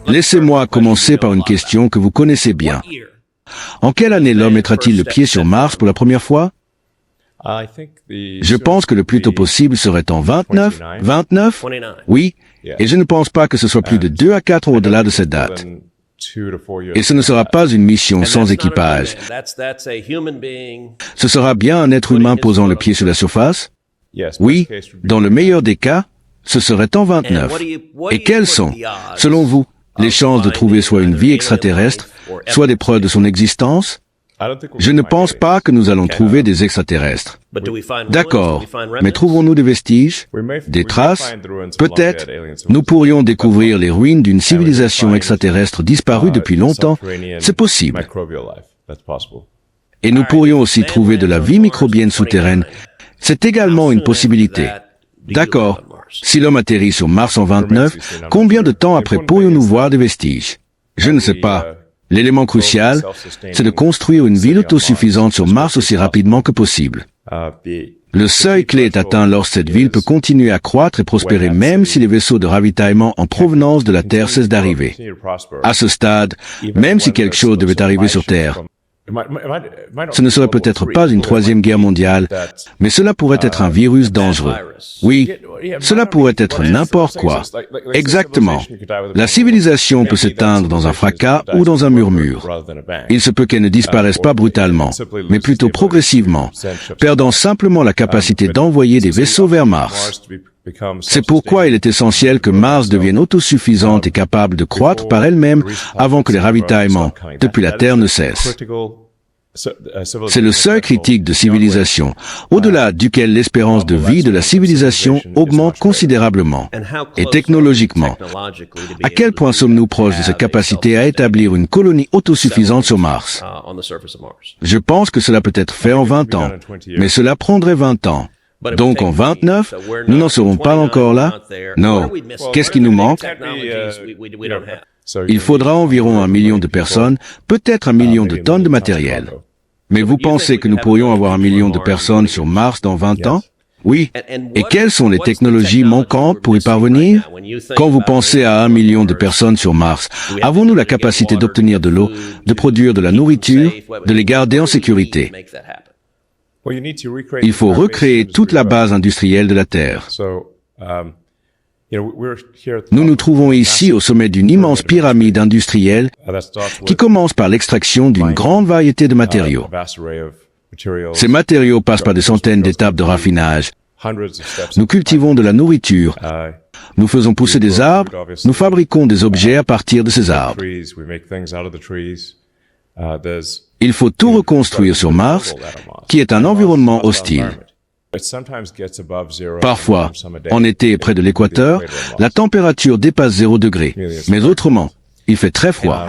Laissez-moi commencer par une question que vous connaissez bien. En quelle année l'homme mettra-t-il le pied sur Mars pour la première fois? Je pense que le plus tôt possible serait en 29. 29? Oui, et je ne pense pas que ce soit plus de 2 à 4 ans au-delà de cette date. Et ce ne sera pas une mission sans équipage. Ce sera bien un être humain posant le pied sur la surface? Oui, dans le meilleur des cas, ce serait en 29. Et quelles sont, selon vous, les chances de trouver soit une vie extraterrestre, soit des preuves de son existence? Je ne pense pas que nous allons trouver des extraterrestres. D'accord, mais trouvons-nous des vestiges, des traces? Peut-être. Nous pourrions découvrir les ruines d'une civilisation extraterrestre disparue depuis longtemps. C'est possible. Et nous pourrions aussi trouver de la vie microbienne souterraine. C'est également une possibilité. D'accord. Si l'homme atterrit sur Mars en 29, combien de temps après pourrions-nous voir des vestiges? Je ne sais pas. L'élément crucial, c'est de construire une ville autosuffisante sur Mars aussi rapidement que possible. Le seuil clé est atteint lorsque cette ville peut continuer à croître et prospérer même si les vaisseaux de ravitaillement en provenance de la Terre cessent d'arriver. À ce stade, même si quelque chose devait arriver sur Terre, ce ne serait peut-être pas une troisième guerre mondiale, mais cela pourrait être un virus dangereux. Oui, cela pourrait être n'importe quoi. Exactement. La civilisation peut s'éteindre dans un fracas ou dans un murmure. Il se peut qu'elle ne disparaisse pas brutalement, mais plutôt progressivement, perdant simplement la capacité d'envoyer des vaisseaux vers Mars. C'est pourquoi il est essentiel que Mars devienne autosuffisante et capable de croître par elle-même avant que les ravitaillements depuis la Terre ne cessent. C'est le seuil critique de civilisation, au-delà duquel l'espérance de vie de la civilisation augmente considérablement. Et technologiquement, à quel point sommes-nous proches de cette capacité à établir une colonie autosuffisante sur Mars? Je pense que cela peut être fait en 20 ans, mais cela prendrait 20 ans. Donc en 29, nous n'en serons pas encore là? Non. Qu'est-ce qui nous manque? Il faudra environ 1 million de personnes, peut-être 1 million de tonnes de matériel. Mais vous pensez que nous pourrions avoir 1 million de personnes sur Mars dans 20 ans? Oui. Et quelles sont les technologies manquantes pour y parvenir? Quand vous pensez à 1 million de personnes sur Mars, avons-nous la capacité d'obtenir de l'eau, de produire de la nourriture, de les garder en sécurité? Il faut recréer toute la base industrielle de la Terre. Nous nous trouvons ici au sommet d'une immense pyramide industrielle qui commence par l'extraction d'une grande variété de matériaux. Ces matériaux passent par des centaines d'étapes de raffinage. Nous cultivons de la nourriture. Nous faisons pousser des arbres. Nous fabriquons des objets à partir de ces arbres. Il faut tout reconstruire sur Mars, qui est un environnement hostile. Parfois, en été et près de l'équateur, la température dépasse 0 degré. Mais autrement, il fait très froid.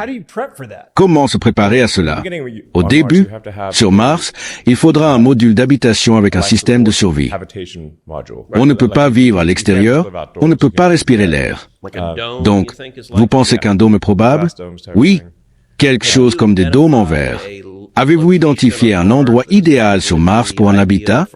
Comment se préparer à cela? Au début, sur Mars, il faudra un module d'habitation avec un système de survie. On ne peut pas vivre à l'extérieur, on ne peut pas respirer l'air. Donc, vous pensez qu'un dôme est probable? Oui, quelque chose comme des dômes en verre. Avez-vous identifié un endroit idéal sur Mars pour un habitat?